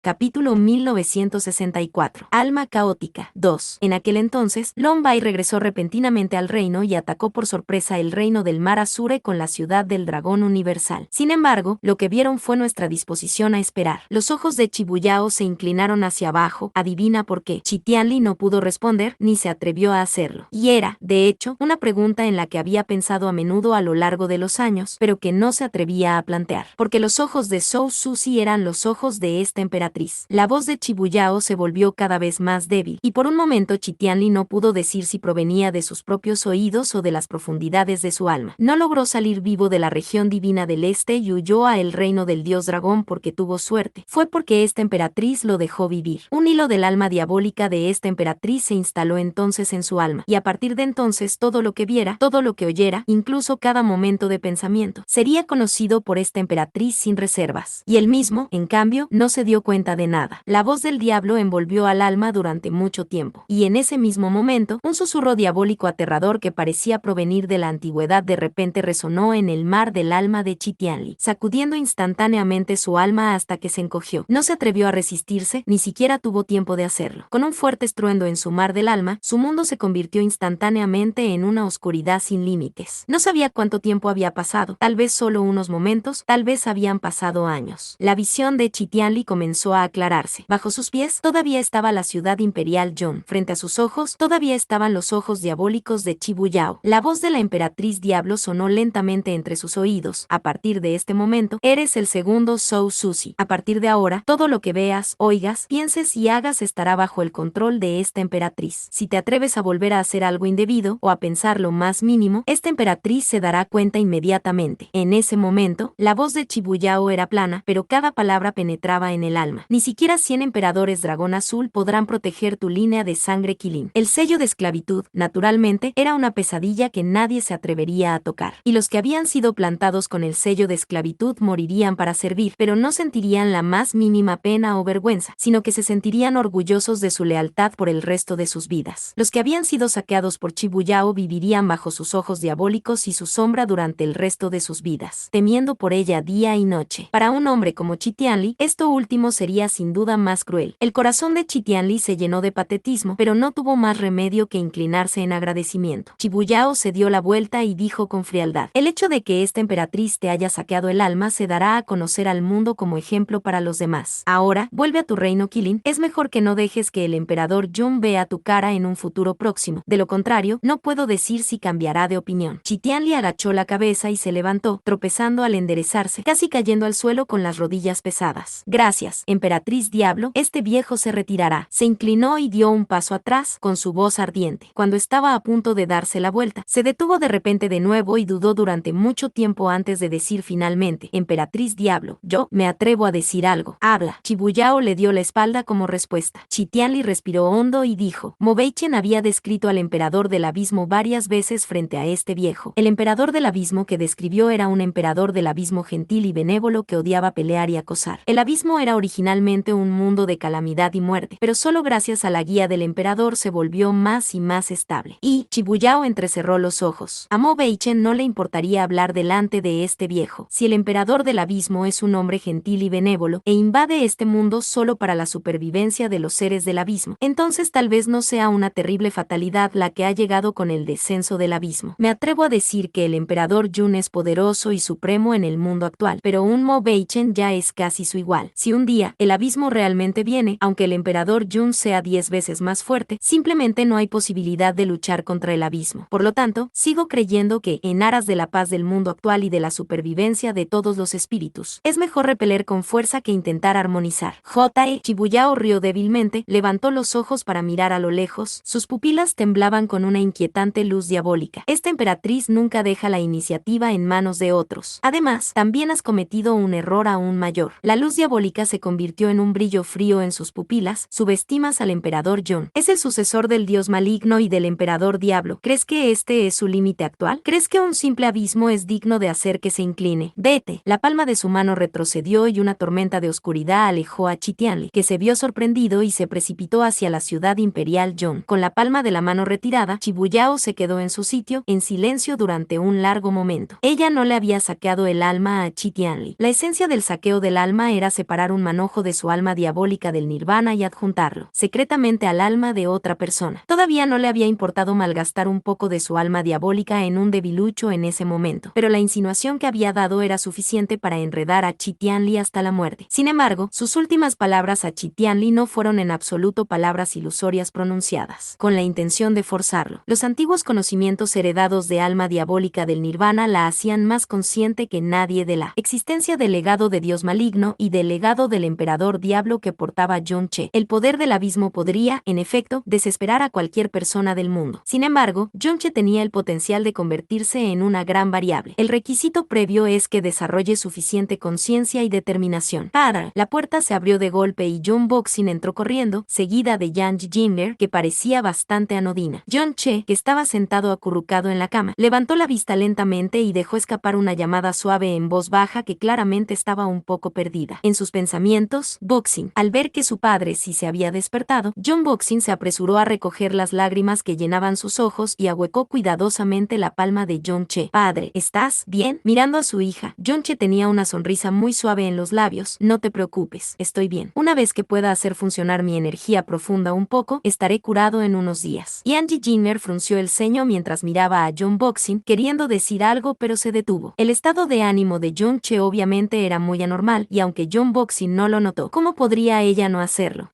Capítulo 1964. Alma caótica. 2. En aquel entonces, Long Bai regresó repentinamente al reino y atacó por sorpresa el reino del mar Azure con la ciudad del dragón universal. Sin embargo, lo que vieron fue nuestra disposición a esperar. Los ojos de Chibuyao se inclinaron hacia abajo. Adivina por qué. Chi Tianli no pudo responder, ni se atrevió a hacerlo. Y era, de hecho, una pregunta en la que había pensado a menudo a lo largo de los años, pero que no se atrevía a plantear. Porque los ojos de Zhou Susi eran los ojos de esta emperatriz. La voz de Chibuyao se volvió cada vez más débil, y por un momento Chi Tianli no pudo decir si provenía de sus propios oídos o de las profundidades de su alma. No logró salir vivo de la región divina del este y huyó a el reino del dios dragón porque tuvo suerte. Fue porque esta emperatriz lo dejó vivir. Un hilo del alma diabólica de esta emperatriz se instaló entonces en su alma, y a partir de entonces todo lo que viera, todo lo que oyera, incluso cada momento de pensamiento, sería conocido por esta emperatriz sin reservas. Y él mismo, en cambio, no se dio cuenta de nada. La voz del diablo envolvió al alma durante mucho tiempo, y en ese mismo momento, un susurro diabólico aterrador que parecía provenir de la antigüedad de repente resonó en el mar del alma de Chi Tianli, sacudiendo instantáneamente su alma hasta que se encogió. No se atrevió a resistirse, ni siquiera tuvo tiempo de hacerlo. Con un fuerte estruendo en su mar del alma, su mundo se convirtió instantáneamente en una oscuridad sin límites. No sabía cuánto tiempo había pasado, tal vez solo unos momentos, tal vez habían pasado años. La visión de Chi Tianli comenzó a aclararse. Bajo sus pies todavía estaba la ciudad imperial Yon. Frente a sus ojos todavía estaban los ojos diabólicos de Chibuyao. La voz de la emperatriz diablo sonó lentamente entre sus oídos. A partir de este momento, eres el segundo Zhou Susi. A partir de ahora, todo lo que veas, oigas, pienses y hagas estará bajo el control de esta emperatriz. Si te atreves a volver a hacer algo indebido o a pensar lo más mínimo, esta emperatriz se dará cuenta inmediatamente. En ese momento, la voz de Chibuyao era plana, pero cada palabra penetraba en el alma. Ni siquiera 100 emperadores dragón azul podrán proteger tu línea de sangre Qilin. El sello de esclavitud, naturalmente, era una pesadilla que nadie se atrevería a tocar. Y los que habían sido plantados con el sello de esclavitud morirían para servir, pero no sentirían la más mínima pena o vergüenza, sino que se sentirían orgullosos de su lealtad por el resto de sus vidas. Los que habían sido saqueados por Chibuyao vivirían bajo sus ojos diabólicos y su sombra durante el resto de sus vidas, temiendo por ella día y noche. Para un hombre como Chi Tianli, esto último sería sin duda más cruel. El corazón de Chi Tianli se llenó de patetismo, pero no tuvo más remedio que inclinarse en agradecimiento. Chibuyao se dio la vuelta y dijo con frialdad: el hecho de que esta emperatriz te haya saqueado el alma se dará a conocer al mundo como ejemplo para los demás. Ahora, vuelve a tu reino Qilin. Es mejor que no dejes que el emperador Jun vea tu cara en un futuro próximo. De lo contrario, no puedo decir si cambiará de opinión. Chi Tianli agachó la cabeza y se levantó, tropezando al enderezarse, casi cayendo al suelo con las rodillas pesadas. Gracias, emperatriz diablo, este viejo se retirará. Se inclinó y dio un paso atrás, con su voz ardiente. Cuando estaba a punto de darse la vuelta, se detuvo de repente de nuevo y dudó durante mucho tiempo antes de decir finalmente: emperatriz diablo, yo me atrevo a decir algo. Habla. Chibuyao le dio la espalda como respuesta. Chi Tianli respiró hondo y dijo: Mo Beichen había descrito al emperador del abismo varias veces frente a este viejo. El emperador del abismo que describió era un emperador del abismo gentil y benévolo que odiaba pelear y acosar. El abismo era originalmente un mundo de calamidad y muerte, pero solo gracias a la guía del emperador se volvió más y más estable. Y Chibuyao entrecerró los ojos. A Mo Beichen no le importaría hablar delante de este viejo. Si el emperador del abismo es un hombre gentil y benévolo, e invade este mundo solo para la supervivencia de los seres del abismo, entonces tal vez no sea una terrible fatalidad la que ha llegado con el descenso del abismo. Me atrevo a decir que el emperador Jun es poderoso y supremo en el mundo actual, pero un Mo Beichen ya es casi su igual. Si un día el abismo realmente viene, aunque el emperador Jun sea 10 veces más fuerte, simplemente no hay posibilidad de luchar contra el abismo. Por lo tanto, sigo creyendo que, en aras de la paz del mundo actual y de la supervivencia de todos los espíritus, es mejor repeler con fuerza que intentar armonizar. J.E. Chibuyao rió débilmente, levantó los ojos para mirar a lo lejos, sus pupilas temblaban con una inquietante luz diabólica. Esta emperatriz nunca deja la iniciativa en manos de otros. Además, también has cometido un error aún mayor. La luz diabólica se convirtió en un brillo frío en sus pupilas. Subestimas al emperador Jun. Es el sucesor del dios maligno y del emperador diablo. ¿Crees que este es su límite actual? ¿Crees que un simple abismo es digno de hacer que se incline? Vete. La palma de su mano retrocedió y una tormenta de oscuridad alejó a Chi Tianli, que se vio sorprendido y se precipitó hacia la ciudad imperial Yon. Con la palma de la mano retirada, Chibuyao se quedó en su sitio, en silencio durante un largo momento. Ella no le había saqueado el alma a Chi Tianli. La esencia del saqueo del alma era separar un manojo ojo de su alma diabólica del nirvana y adjuntarlo secretamente al alma de otra persona. Todavía no le había importado malgastar un poco de su alma diabólica en un debilucho en ese momento, pero la insinuación que había dado era suficiente para enredar a Chi Tianli hasta la muerte. Sin embargo, sus últimas palabras a Chi Tianli no fueron en absoluto palabras ilusorias pronunciadas, con la intención de forzarlo. Los antiguos conocimientos heredados de alma diabólica del nirvana la hacían más consciente que nadie de la existencia del legado de Dios maligno y del legado del emperador diablo que portaba John Che. El poder del abismo podría, en efecto, desesperar a cualquier persona del mundo. Sin embargo, John Che tenía el potencial de convertirse en una gran variable. El requisito previo es que desarrolle suficiente conciencia y determinación. La puerta se abrió de golpe y John Boxing entró corriendo, seguida de Yang Jinler, que parecía bastante anodina. John Che, que estaba sentado acurrucado en la cama, levantó la vista lentamente y dejó escapar una llamada suave en voz baja que claramente estaba un poco perdida. En sus pensamientos, Boxing, al ver que su padre sí se había despertado, John Boxing se apresuró a recoger las lágrimas que llenaban sus ojos y ahuecó cuidadosamente la palma de John Che. Padre, ¿estás bien? Mirando a su hija, John Che tenía una sonrisa muy suave en los labios. No te preocupes, estoy bien. Una vez que pueda hacer funcionar mi energía profunda un poco, estaré curado en unos días. Yang Jinler frunció el ceño mientras miraba a John Boxing, queriendo decir algo pero se detuvo. El estado de ánimo de John Che obviamente era muy anormal, y aunque John Boxing no lo notó, ¿cómo podría ella no hacerlo?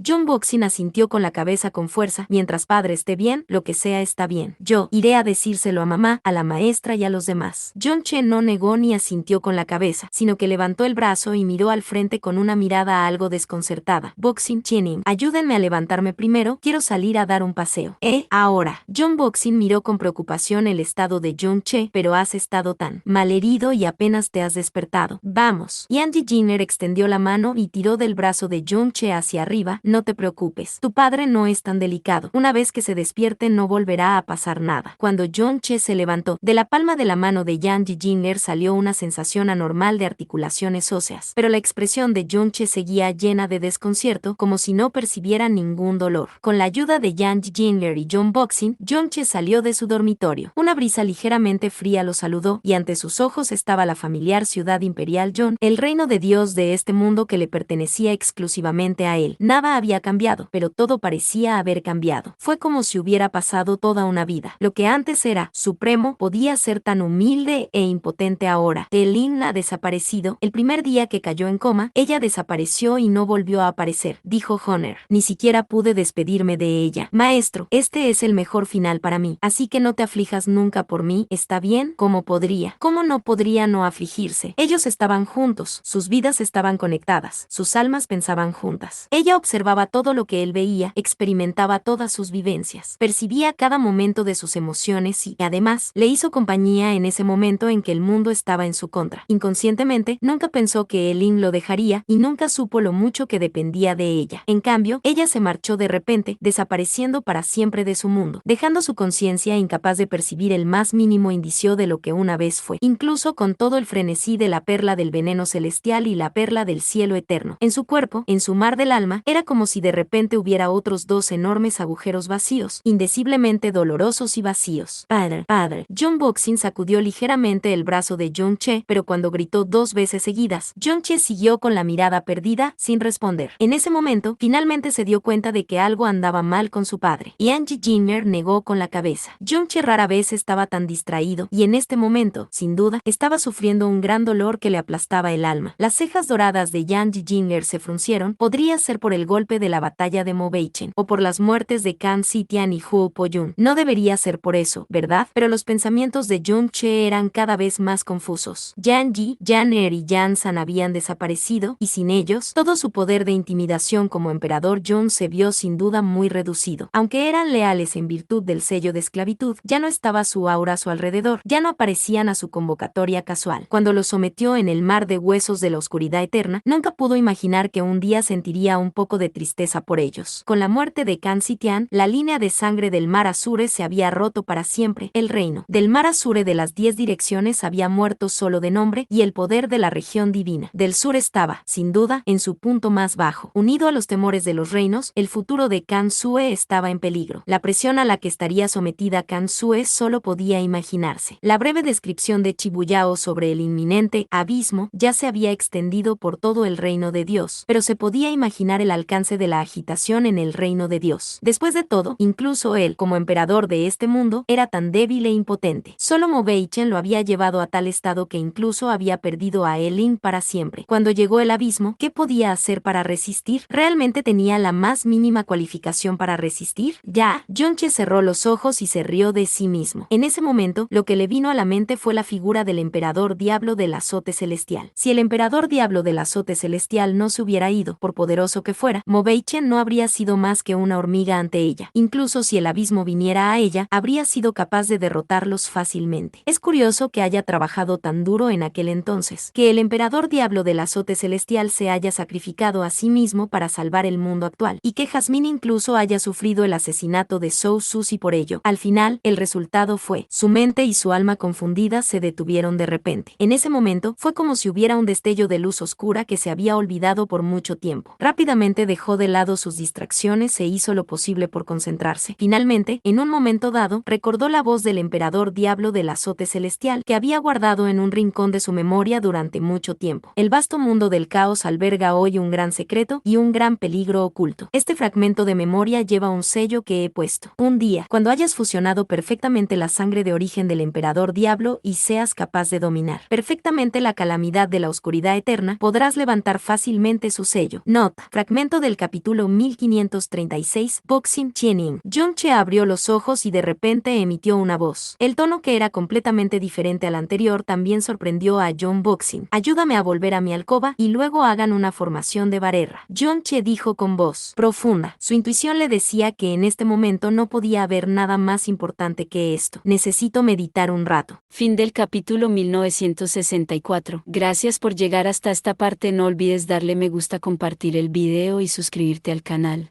John Boxing asintió con la cabeza con fuerza. Mientras padre esté bien, lo que sea está bien. Yo iré a decírselo a mamá, a la maestra y a los demás. John Che no negó ni asintió con la cabeza, sino que levantó el brazo y miró al frente con una mirada algo desconcertada. Boxing, Chinim, ayúdenme a levantarme primero, quiero salir a dar un paseo. Ahora. John Boxing miró con preocupación el estado de John Che, pero has estado tan malherido y apenas te has despertado. Vamos. Yang Jinler extendió la mano y tiró del brazo de John Che hacia arriba. No te preocupes, tu padre no es tan delicado. Una vez que se despierte no volverá a pasar nada. Cuando John Che se levantó, de la palma de la mano de Yang Jinler salió una sensación anormal de articulaciones óseas, pero la expresión de John Che seguía llena de desconcierto, como si no percibiera ningún dolor. Con la ayuda de Yang Jinler y John Boxing, John Che salió de su dormitorio. Una brisa ligeramente fría lo saludó, y ante sus ojos estaba la familiar ciudad imperial John, el reino de Dios de este mundo que le pertenecía exclusivamente a él. Nada había cambiado, pero todo parecía haber cambiado. Fue como si hubiera pasado toda una vida. Lo que antes era supremo podía ser tan humilde e impotente ahora. Telin ha desaparecido. El primer día que cayó en coma, ella desapareció y no volvió a aparecer, dijo Honor. Ni siquiera pude despedirme de ella. Maestro, este es el mejor final para mí, así que no te aflijas nunca por mí, ¿está bien? ¿Cómo podría? ¿Cómo no podría no afligirse? Ellos estaban juntos, sus vidas estaban conectadas, sus almas pensaban juntas. Ella observaba todo lo que él veía, experimentaba todas sus vivencias, percibía cada momento de sus emociones y, además, le hizo compañía en ese momento en que el mundo estaba en su contra. Inconscientemente, nunca pensó que Elin lo dejaría y nunca supo lo mucho que dependía de ella. En cambio, ella se marchó de repente, desapareciendo para siempre de su mundo, dejando su conciencia incapaz de percibir el más mínimo indicio de lo que una vez fue, incluso con todo el frenesí de la perla del veneno celestial y la perla del cielo eterno. En su cuerpo, en su mar del alma, era como si de repente hubiera otros dos enormes agujeros vacíos, indeciblemente dolorosos y vacíos. Padre. John Boxing sacudió ligeramente el brazo de John Che, pero cuando gritó 2 veces seguidas, John Che siguió con la mirada perdida, sin responder. En ese momento, finalmente se dio cuenta de que algo andaba mal con su padre. Yang Jinler negó con la cabeza. John Che rara vez estaba tan distraído, y en este momento, sin duda, estaba sufriendo un gran dolor que le aplastaba el alma. Las cejas doradas de Yang Jinler se fruncieron. Podría ser por el golpe de la batalla de Mobeichen, o por las muertes de Kan Sitian y Huo Poyun. No debería ser por eso, ¿verdad? Pero los pensamientos de John Che eran cada vez más confusos. Yang Ji, Yan Er y Yan San habían desaparecido, y sin ellos, todo su poder de intimidación como emperador John se vio sin duda muy reducido. Aunque eran leales en virtud del sello de esclavitud, ya no estaba su aura a su alrededor, ya no aparecían a su convocatoria casual. Cuando lo sometió en el mar de huesos de la oscuridad eterna, nunca pudo imaginar que un día sentiría un poco de tristeza por ellos. Con la muerte de Kan Sitian, la línea de sangre del mar Azure se había roto para siempre. El reino del mar Azure de las 10 direcciones había muerto solo de nombre, y el poder de la región divina del sur estaba, sin duda, en su punto más bajo. Unido a los temores de los reinos, el futuro de Kan Sue estaba en peligro. La presión a la que estaría sometida Kan Sue solo podía imaginarse. La breve descripción de Chibuyao sobre el inminente abismo ya se había extendido por todo todo el reino de Dios, pero se podía imaginar el alcance de la agitación en el reino de Dios. Después de todo, incluso él, como emperador de este mundo, era tan débil e impotente. Solo Mobeichen lo había llevado a tal estado que incluso había perdido a Elin para siempre. Cuando llegó el abismo, ¿qué podía hacer para resistir? ¿Realmente tenía la más mínima cualificación para resistir? Ya, Yonche cerró los ojos y se rió de sí mismo. En ese momento, lo que le vino a la mente fue la figura del emperador diablo del azote celestial. Si el emperador diablo del azote celestial no se hubiera ido, por poderoso que fuera, Mobeichen no habría sido más que una hormiga ante ella. Incluso si el abismo viniera a ella, habría sido capaz de derrotarlos fácilmente. Es curioso que haya trabajado tan duro en aquel entonces, que el emperador diablo del azote celestial se haya sacrificado a sí mismo para salvar el mundo actual, y que Jasmine incluso haya sufrido el asesinato de Zhou Susi por ello. Al final, el resultado fue, su mente y su alma confundidas se detuvieron de repente. En ese momento, fue como si hubiera un destello de luz oscura que se había olvidado por mucho tiempo. Rápidamente dejó de lado sus distracciones e hizo lo posible por concentrarse. Finalmente, en un momento dado, recordó la voz del emperador diablo del azote celestial que había guardado en un rincón de su memoria durante mucho tiempo. El vasto mundo del caos alberga hoy un gran secreto y un gran peligro oculto. Este fragmento de memoria lleva un sello que he puesto. Un día, cuando hayas fusionado perfectamente la sangre de origen del emperador diablo y seas capaz de dominar perfectamente la calamidad de la oscuridad eterna, podrás levantar fácilmente su sello. Nota: fragmento del capítulo 1536, Boxing Chiening. Yonche abrió los ojos y de repente emitió una voz. El tono, que era completamente diferente al anterior, también sorprendió a John Boxing. Ayúdame a volver a mi alcoba y luego hagan una formación de barrera. Yonche dijo con voz profunda. Su intuición le decía que en este momento no podía haber nada más importante que esto. Necesito meditar un rato. Fin del capítulo 1964. Gracias por llegar hasta esta parte. No olvides darle me gusta, compartir el video y suscribirte al canal.